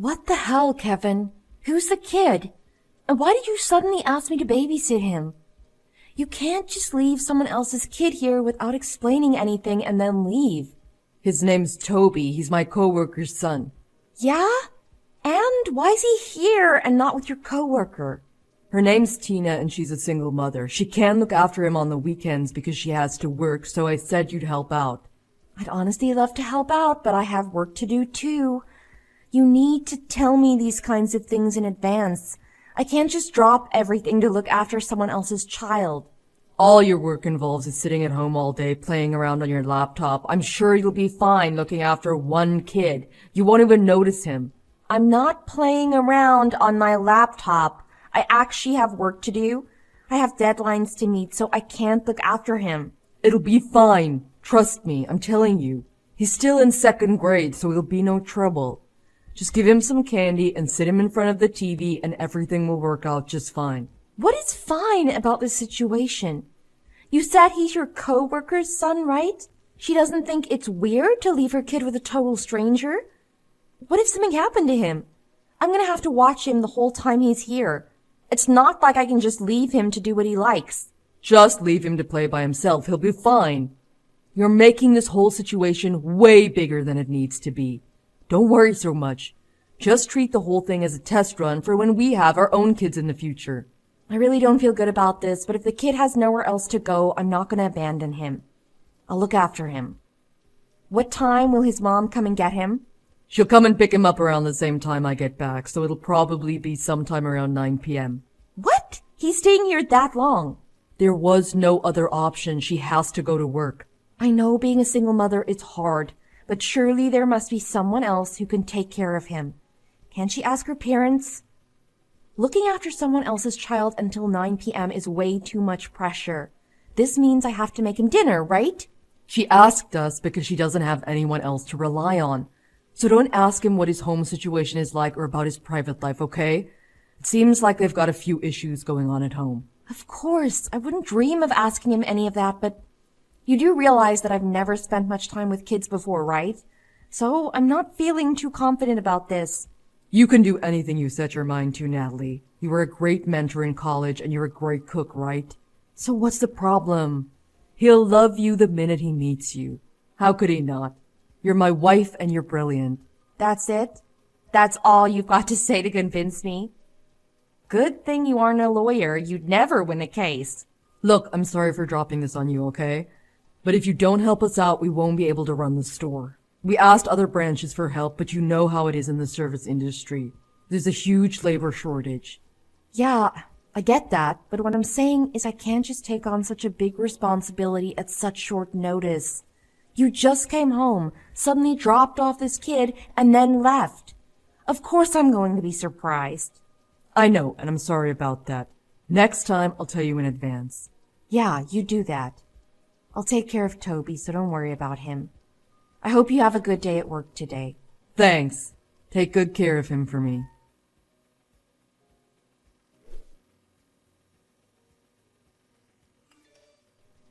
What the hell, Kevin? Who's the kid? And why did you suddenly ask me to babysit him? You can't just leave someone else's kid here without explaining anything and then leave. His name's Toby. He's my coworker's son. Yeah? And why is he here and not with your coworker? Her name's Tina and she's a single mother. She can look after him on the weekends because she has to work, so I said you'd help out. I'd honestly love to help out, but I have work to do too. You need to tell me these kinds of things in advance. I can't just drop everything to look after someone else's child. All your work involves is sitting at home all day playing around on your laptop. I'm sure you'll be fine looking after one kid. You won't even notice him. I'm not playing around on my laptop. I actually have work to do. I have deadlines to meet, so I can't look after him. It'll be fine. Trust me, I'm telling you. He's still in 2nd grade, so he'll be no trouble. Just give him some candy and sit him in front of the TV and everything will work out just fine. What is fine about this situation? You said he's your coworker's son, right? She doesn't think it's weird to leave her kid with a total stranger? What if something happened to him? I'm gonna have to watch him the whole time he's here. It's not like I can just leave him to do what he likes. Just leave him to play by himself. He'll be fine. You're making this whole situation way bigger than it needs to be. Don't worry so much. Just treat the whole thing as a test run for when we have our own kids in the future. I really don't feel good about this, but if the kid has nowhere else to go, I'm not gonna abandon him. I'll look after him. What time will his mom come and get him? She'll come and pick him up around the same time I get back, so it'll probably be sometime around 9 p.m. What? He's staying here that long? There was no other option. She has to go to work. I know being a single mother is hard, but surely there must be someone else who can take care of him. Can't she ask her parents? Looking after someone else's child until 9 p.m. is way too much pressure. This means I have to make him dinner, right? She asked us because she doesn't have anyone else to rely on. So don't ask him what his home situation is like or about his private life, okay? It seems like they've got a few issues going on at home. Of course, I wouldn't dream of asking him any of that, but you do realize that I've never spent much time with kids before, right? So I'm not feeling too confident about this. You can do anything you set your mind to, Natalie. You were a great mentor in college and you're a great cook, right? So what's the problem? He'll love you the minute he meets you. How could he not? You're my wife and you're brilliant. That's it? That's all you've got to say to convince me? Good thing you aren't a lawyer. You'd never win a case. Look, I'm sorry for dropping this on you, okay? But if you don't help us out, we won't be able to run the store. We asked other branches for help, but you know how it is in the service industry. There's a huge labor shortage. Yeah, I get that, but what I'm saying is I can't just take on such a big responsibility at such short notice. You just came home, suddenly dropped off this kid, and then left. Of course I'm going to be surprised. I know, and I'm sorry about that. Next time, I'll tell you in advance. Yeah, you do that. I'll take care of Toby, so don't worry about him. I hope you have a good day at work today. Thanks. Take good care of him for me.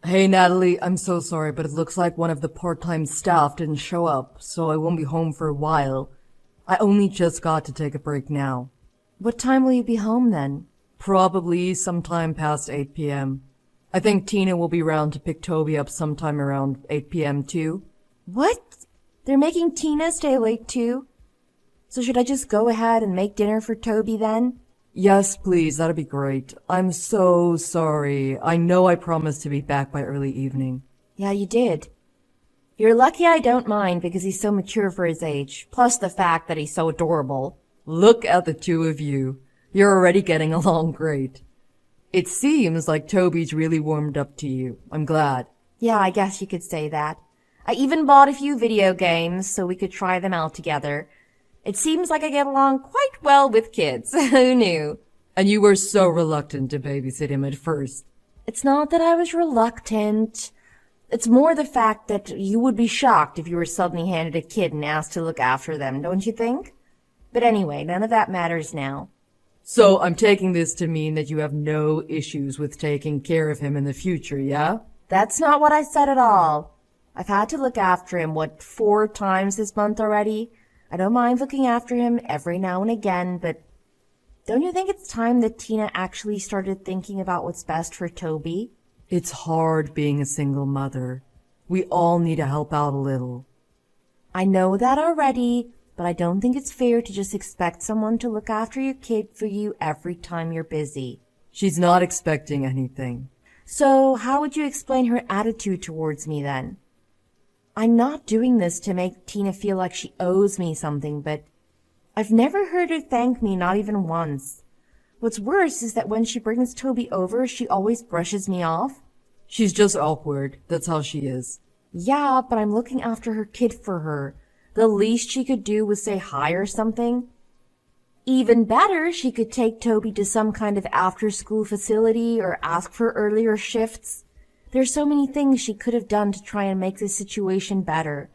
Hey, Natalie, I'm so sorry, but it looks like one of the part-time staff didn't show up, so I won't be home for a while. I only just got to take a break now. What time will you be home then? Probably sometime past 8 p.m. I think Tina will be around to pick Toby up sometime around 8 p.m. too. What? They're making Tina stay late too? So should I just go ahead and make dinner for Toby then? Yes, please, that'd be great. I'm so sorry. I know I promised to be back by early evening. Yeah, you did. You're lucky I don't mind because he's so mature for his age, plus the fact that he's so adorable. Look at the two of you. You're already getting along great. It seems like Toby's really warmed up to you. I'm glad. Yeah, I guess you could say that. I even bought a few video games so we could try them out together. It seems like I get along quite well with kids. Who knew? And you were so reluctant to babysit him at first. It's not that I was reluctant. It's more the fact that you would be shocked if you were suddenly handed a kid and asked to look after them, don't you think? But anyway, none of that matters now. So I'm taking this to mean that you have no issues with taking care of him in the future, yeah? That's not what I said at all. I've had to look after him, 4 times this month already? I don't mind looking after him every now and again, but don't you think it's time that Tina actually started thinking about what's best for Toby? It's hard being a single mother. We all need to help out a little. I know that already, but I don't think it's fair to just expect someone to look after your kid for you every time you're busy. She's not expecting anything. So how would you explain her attitude towards me then? I'm not doing this to make Tina feel like she owes me something, but I've never heard her thank me, not even once. What's worse is that when she brings Toby over, she always brushes me off. She's just awkward. That's how she is. Yeah, but I'm looking after her kid for her. The least she could do was say hi or something. Even better, she could take Toby to some kind of after-school facility or ask for earlier shifts. There's so many things she could have done to try and make this situation better.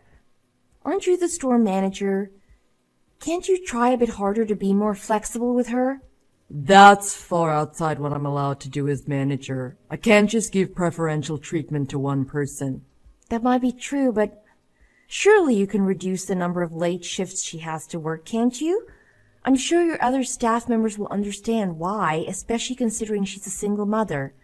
Aren't you the store manager? Can't you try a bit harder to be more flexible with her? That's far outside what I'm allowed to do as manager. I can't just give preferential treatment to one person. That might be true, but surely you can reduce the number of late shifts she has to work, can't you? I'm sure your other staff members will understand why, especially considering she's a single mother.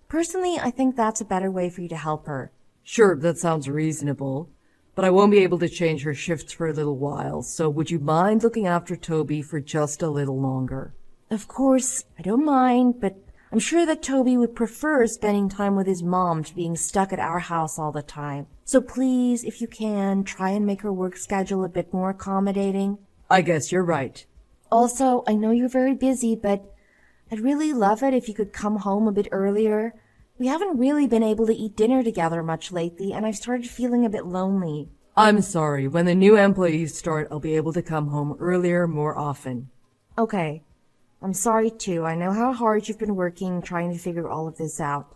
Personally, I think that's a better way for you to help her. Sure, that sounds reasonable. But I won't be able to change her shifts for a little while, so would you mind looking after Toby for just a little longer? Of course, I don't mind, but I'm sure that Toby would prefer spending time with his mom to being stuck at our house all the time. So please, if you can, try and make her work schedule a bit more accommodating. I guess you're right. Also, I know you're very busy, but I'd really love it if you could come home a bit earlier. We haven't really been able to eat dinner together much lately, and I've started feeling a bit lonely. I'm sorry. When the new employees start, I'll be able to come home earlier more often. Okay. I'm sorry too. I know how hard you've been working trying to figure all of this out.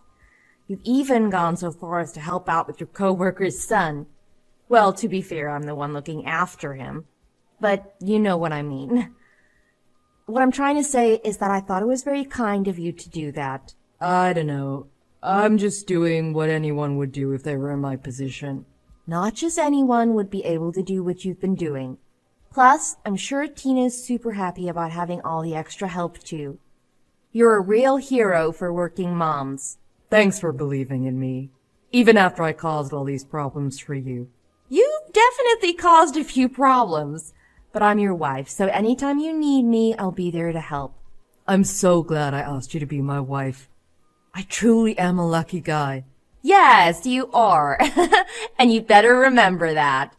You've even gone so far as to help out with your coworker's son. Well, to be fair, I'm the one looking after him. But you know what I mean. What I'm trying to say is that I thought it was very kind of you to do that. I don't know. I'm just doing what anyone would do if they were in my position. Not just anyone would be able to do what you've been doing. Plus, I'm sure Tina's super happy about having all the extra help too. You're a real hero for working moms. Thanks for believing in me, even after I caused all these problems for you. You've definitely caused a few problems, but I'm your wife, so anytime you need me, I'll be there to help. I'm so glad I asked you to be my wife. I truly am a lucky guy. Yes, you are. And you better remember that.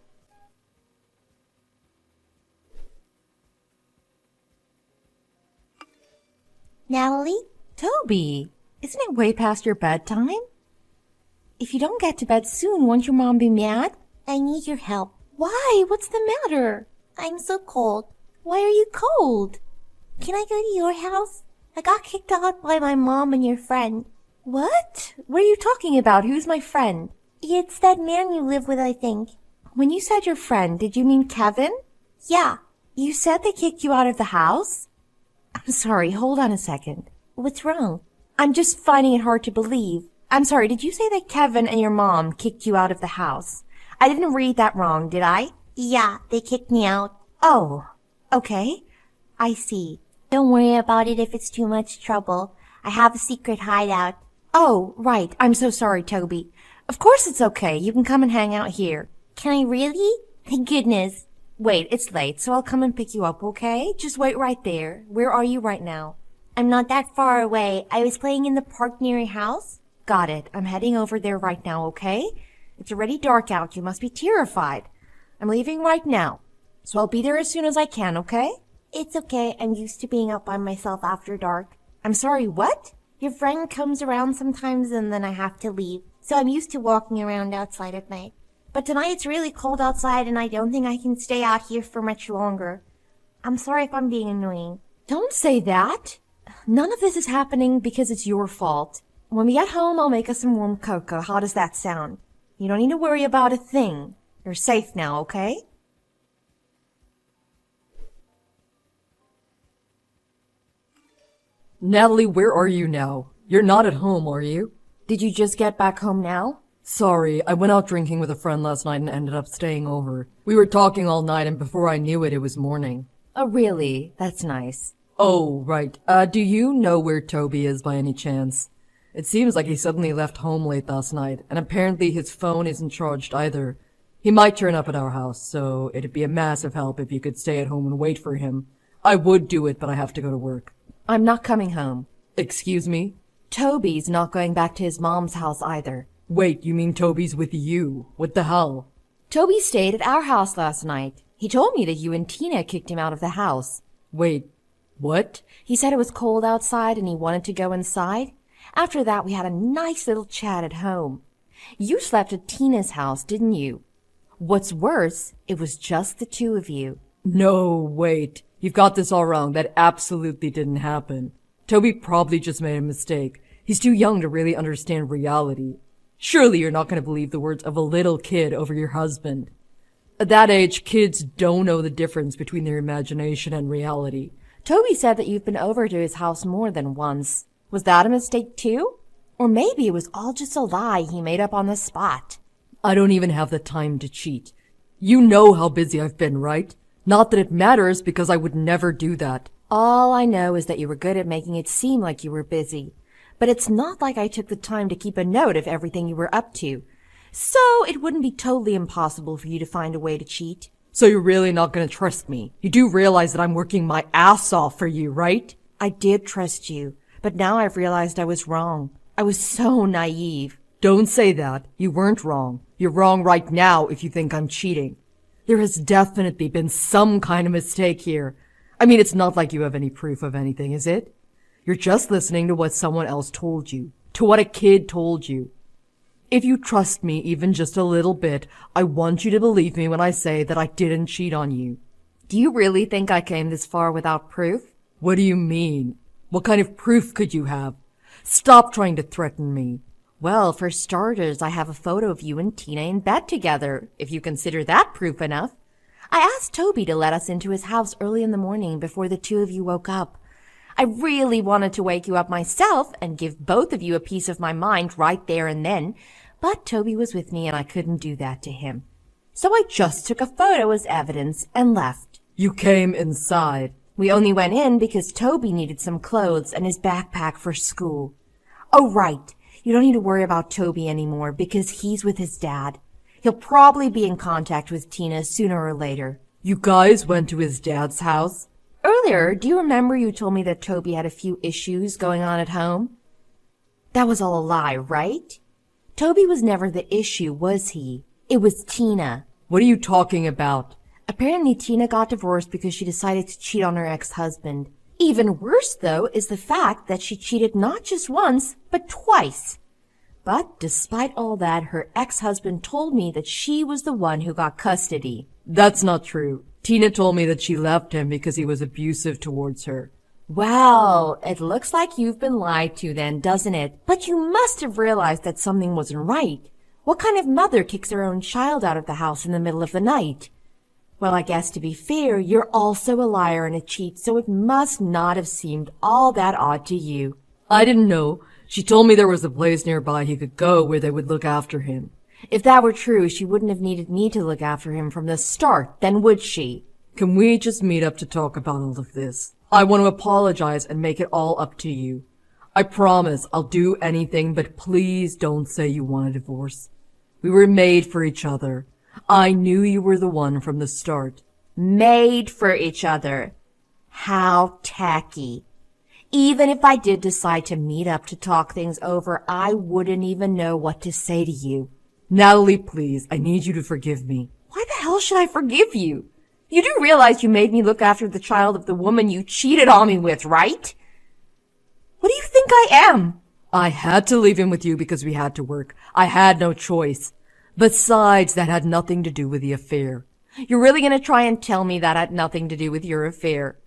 Natalie? Toby, isn't it way past your bedtime? If you don't get to bed soon, won't your mom be mad? I need your help. Why? What's the matter? I'm so cold. Why are you cold? Can I go to your house? I got kicked out by my mom and your friend. What? What are you talking about? Who's my friend? It's that man you live with, I think. When you said your friend, did you mean Kevin? Yeah. You said they kicked you out of the house? I'm sorry, hold on a second. What's wrong? I'm just finding it hard to believe. I'm sorry, did you say that Kevin and your mom kicked you out of the house? I didn't read that wrong, did I? Yeah, they kicked me out. Oh, okay. I see. Don't worry about it if it's too much trouble. I have a secret hideout. Oh, right. I'm so sorry, Toby. Of course it's okay. You can come and hang out here. Can I really? Thank goodness. Wait, it's late, so I'll come and pick you up, okay? Just wait right there. Where are you right now? I'm not that far away. I was playing in the park near your house. Got it. I'm heading over there right now, okay? It's already dark out. You must be terrified. I'm leaving right now, so I'll be there as soon as I can, okay? It's okay. I'm used to being out by myself after dark. I'm sorry, what? Your friend comes around sometimes and then I have to leave. So I'm used to walking around outside at night. But tonight it's really cold outside and I don't think I can stay out here for much longer. I'm sorry if I'm being annoying. Don't say that. None of this is happening because it's your fault. When we get home, I'll make us some warm cocoa. How does that sound? You don't need to worry about a thing. You're safe now, okay? Natalie, where are you now? You're not at home, are you? Did you just get back home now? Sorry, I went out drinking with a friend last night and ended up staying over. We were talking all night and before I knew it, it was morning. Oh, really? That's nice. Oh, right. Do you know where Toby is by any chance? It seems like he suddenly left home late last night, and apparently his phone isn't charged either. He might turn up at our house, so it'd be a massive help if you could stay at home and wait for him. I would do it, but I have to go to work. I'm not coming home. Excuse me? Toby's not going back to his mom's house either. Wait, you mean Toby's with you? What the hell? Toby stayed at our house last night. He told me that you and Tina kicked him out of the house. Wait, what? He said it was cold outside and he wanted to go inside. After that, we had a nice little chat at home. You slept at Tina's house, didn't you? What's worse, it was just the two of you. No, wait. You've got this all wrong. That absolutely didn't happen. Toby probably just made a mistake. He's too young to really understand reality. Surely you're not going to believe the words of a little kid over your husband. At that age, kids don't know the difference between their imagination and reality. Toby said that you've been over to his house more than once. Was that a mistake too? Or maybe it was all just a lie he made up on the spot. I don't even have the time to cheat. You know how busy I've been, right? Not that it matters, because I would never do that. All I know is that you were good at making it seem like you were busy. But it's not like I took the time to keep a note of everything you were up to. So it wouldn't be totally impossible for you to find a way to cheat. So you're really not going to trust me? You do realize that I'm working my ass off for you, right? I did trust you, but now I've realized I was wrong. I was so naive. Don't say that. You weren't wrong. You're wrong right now if you think I'm cheating. There has definitely been some kind of mistake here. I mean, it's not like you have any proof of anything, is it? You're just listening to what someone else told you, to what a kid told you. If you trust me even just a little bit, I want you to believe me when I say that I didn't cheat on you. Do you really think I came this far without proof? What do you mean? What kind of proof could you have? Stop trying to threaten me. Well, for starters, I have a photo of you and Tina in bed together, if you consider that proof enough. I asked Toby to let us into his house early in the morning before the two of you woke up. I really wanted to wake you up myself and give both of you a piece of my mind right there and then, but Toby was with me and I couldn't do that to him. So I just took a photo as evidence and left. You came inside. We only went in because Toby needed some clothes and his backpack for school. Oh, right. You don't need to worry about Toby anymore because he's with his dad. He'll probably be in contact with Tina sooner or later. You guys went to his dad's house? Earlier, do you remember you told me that Toby had a few issues going on at home? That was all a lie, right? Toby was never the issue, was he? It was Tina. What are you talking about? Apparently Tina got divorced because she decided to cheat on her ex-husband. Even worse, though, is the fact that she cheated not just once, but twice. But despite all that, her ex-husband told me that she was the one who got custody. That's not true. Tina told me that she left him because he was abusive towards her. Well, it looks like you've been lied to then, doesn't it? But you must have realized that something wasn't right. What kind of mother kicks her own child out of the house in the middle of the night? Well, I guess to be fair, you're also a liar and a cheat, so it must not have seemed all that odd to you. I didn't know. She told me there was a place nearby he could go where they would look after him. If that were true, she wouldn't have needed me to look after him from the start, then would she? Can we just meet up to talk about all of this? I want to apologize and make it all up to you. I promise I'll do anything, but please don't say you want a divorce. We were made for each other. I knew you were the one from the start. Made for each other. How tacky. Even if I did decide to meet up to talk things over, I wouldn't even know what to say to you. Natalie, please, I need you to forgive me. Why the hell should I forgive you? You do realize you made me look after the child of the woman you cheated on me with, right? What do you think I am? I had to leave him with you because we had to work. I had no choice. Besides, that had nothing to do with the affair. You're really going to try and tell me that had nothing to do with your affair?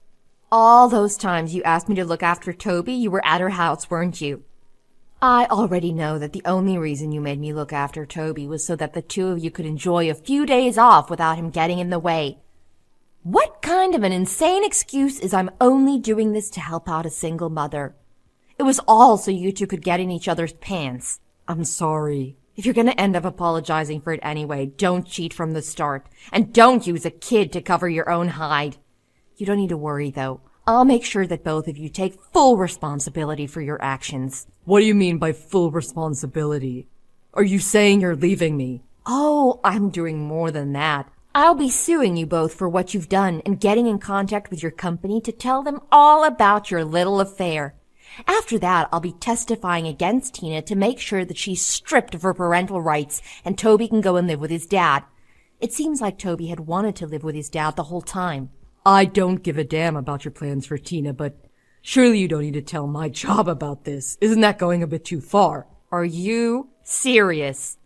All those times you asked me to look after Toby, you were at her house, weren't you? I already know that the only reason you made me look after Toby was so that the two of you could enjoy a few days off without him getting in the way. What kind of an insane excuse is I'm only doing this to help out a single mother? It was all so you two could get in each other's pants. I'm sorry. If you're gonna end up apologizing for it anyway, don't cheat from the start. And don't use a kid to cover your own hide. You don't need to worry, though. I'll make sure that both of you take full responsibility for your actions. What do you mean by full responsibility? Are you saying you're leaving me? Oh, I'm doing more than that. I'll be suing you both for what you've done and getting in contact with your company to tell them all about your little affair. After that, I'll be testifying against Tina to make sure that she's stripped of her parental rights and Toby can go and live with his dad. It seems like Toby had wanted to live with his dad the whole time. I don't give a damn about your plans for Tina, but surely you don't need to tell my job about this. Isn't that going a bit too far? Are you serious?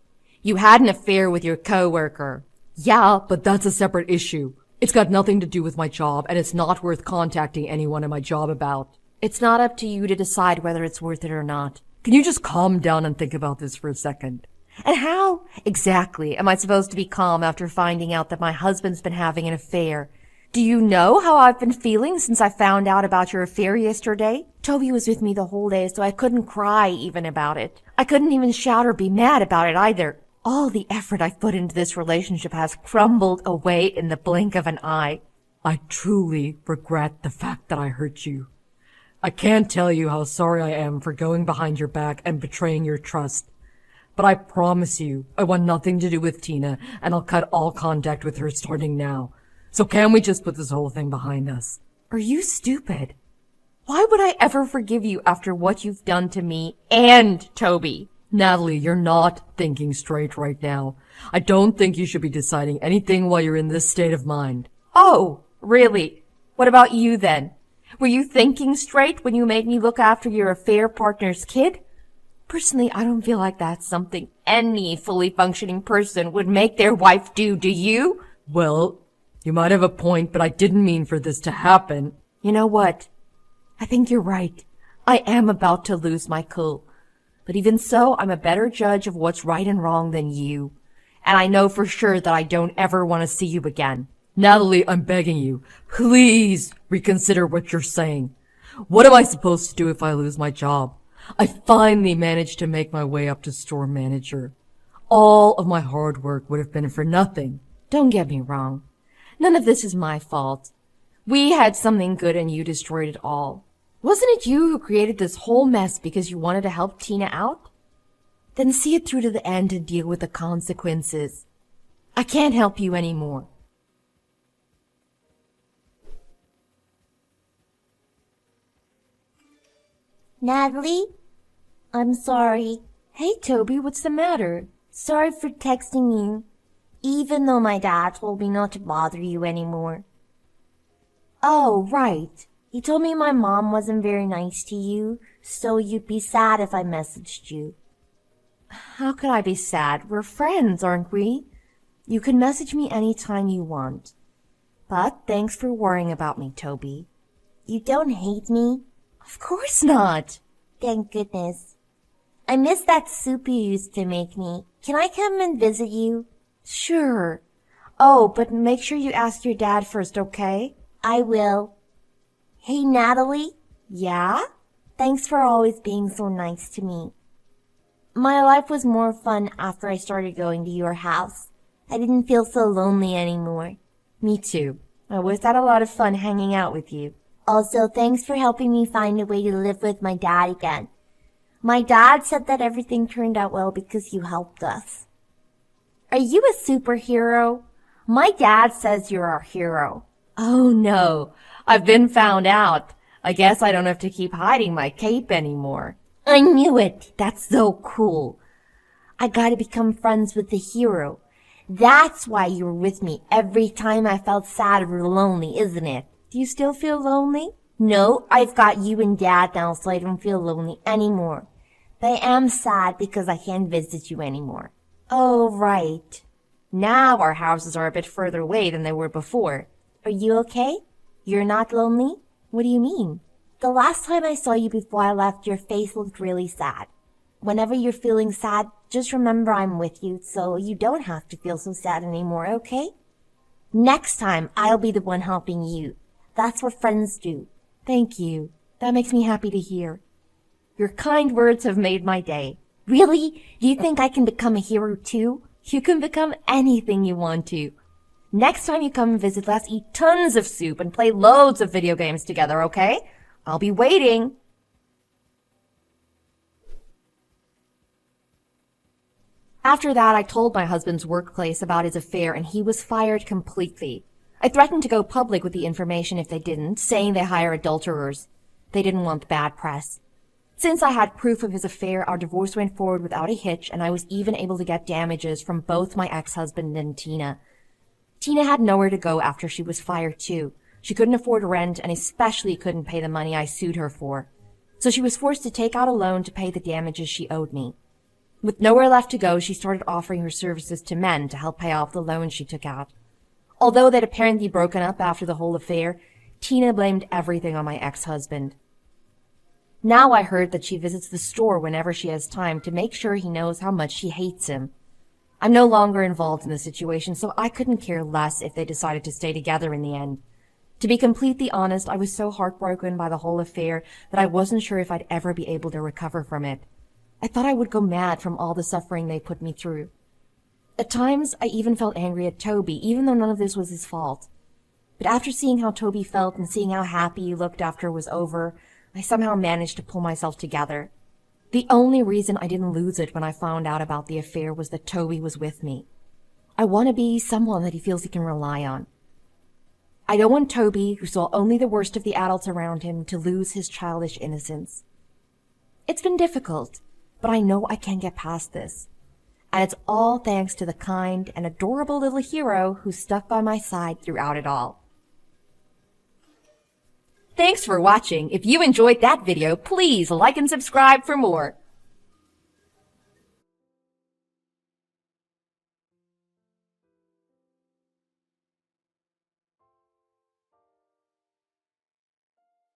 You had an affair with your coworker. Yeah, but that's a separate issue. It's got nothing to do with my job, and it's not worth contacting anyone in my job about. It's not up to you to decide whether it's worth it or not. Can you just calm down and think about this for a second? And how exactly am I supposed to be calm after finding out that my husband's been having an affair? Do you know how I've been feeling since I found out about your affair yesterday? Toby was with me the whole day, so I couldn't cry even about it. I couldn't even shout or be mad about it either. All the effort I've put into this relationship has crumbled away in the blink of an eye. I truly regret the fact that I hurt you. I can't tell you how sorry I am for going behind your back and betraying your trust. But I promise you, I want nothing to do with Tina, and I'll cut all contact with her starting now. So can we just put this whole thing behind us? Are you stupid? Why would I ever forgive you after what you've done to me and Toby? Natalie, you're not thinking straight right now. I don't think you should be deciding anything while you're in this state of mind. Oh, really? What about you then? Were you thinking straight when you made me look after your affair partner's kid? Personally, I don't feel like that's something any fully functioning person would make their wife do you? Well, you might have a point, but I didn't mean for this to happen. You know what? I think you're right. I am about to lose my cool. But even so, I'm a better judge of what's right and wrong than you. And I know for sure that I don't ever want to see you again. Natalie, I'm begging you, please reconsider what you're saying. What am I supposed to do if I lose my job? I finally managed to make my way up to store manager. All of my hard work would have been for nothing. Don't get me wrong. None of this is my fault. We had something good and you destroyed it all. Wasn't it you who created this whole mess because you wanted to help Tina out? Then see it through to the end and deal with the consequences. I can't help you anymore. Natalie? I'm sorry. Hey, Toby, what's the matter? Sorry for texting you, even though my dad told me not to bother you anymore. Oh, right. He told me my mom wasn't very nice to you, so you'd be sad if I messaged you. How could I be sad? We're friends, aren't we? You can message me anytime you want. But thanks for worrying about me, Toby. You don't hate me? Of course not. Thank goodness. I miss that soup you used to make me. Can I come and visit you? Sure. Oh, but make sure you ask your dad first, okay? I will. Hey, Natalie? Yeah? Thanks for always being so nice to me. My life was more fun after I started going to your house. I didn't feel so lonely anymore. Me too. I always had a lot of fun hanging out with you. Also, thanks for helping me find a way to live with my dad again. My dad said that everything turned out well because you helped us. Are you a superhero? My dad says you're our hero. Oh no, I've been found out. I guess I don't have to keep hiding my cape anymore. I knew it. That's so cool. I gotta become friends with the hero. That's why you were with me every time I felt sad or lonely, isn't it? Do you still feel lonely? No, I've got you and Dad now, so I don't feel lonely anymore. But I am sad because I can't visit you anymore. Oh, right. Now our houses are a bit further away than they were before. Are you okay? You're not lonely? What do you mean? The last time I saw you before I left, your face looked really sad. Whenever you're feeling sad, just remember I'm with you, so you don't have to feel so sad anymore, okay? Next time, I'll be the one helping you. That's what friends do. Thank you. That makes me happy to hear. Your kind words have made my day. Really? Do you think I can become a hero too? You can become anything you want to. Next time you come and visit, let's eat tons of soup and play loads of video games together, okay? I'll be waiting. After that, I told my husband's workplace about his affair and he was fired completely. I threatened to go public with the information if they didn't, saying they hire adulterers. They didn't want the bad press. Since I had proof of his affair, our divorce went forward without a hitch, and I was even able to get damages from both my ex-husband and Tina. Tina had nowhere to go after she was fired too. She couldn't afford rent and especially couldn't pay the money I sued her for. So she was forced to take out a loan to pay the damages she owed me. With nowhere left to go, she started offering her services to men to help pay off the loan she took out. Although they'd apparently broken up after the whole affair, Tina blamed everything on my ex-husband. Now I heard that she visits the store whenever she has time to make sure he knows how much she hates him. I'm no longer involved in the situation, so I couldn't care less if they decided to stay together in the end. To be completely honest, I was so heartbroken by the whole affair that I wasn't sure if I'd ever be able to recover from it. I thought I would go mad from all the suffering they put me through. At times, I even felt angry at Toby, even though none of this was his fault. But after seeing how Toby felt and seeing how happy he looked after it was over, I somehow managed to pull myself together. The only reason I didn't lose it when I found out about the affair was that Toby was with me. I want to be someone that he feels he can rely on. I don't want Toby, who saw only the worst of the adults around him, to lose his childish innocence. It's been difficult, but I know I can get past this. And it's all thanks to the kind and adorable little hero who stuck by my side throughout it all. Thanks for watching. If you enjoyed that video, please like and subscribe for more.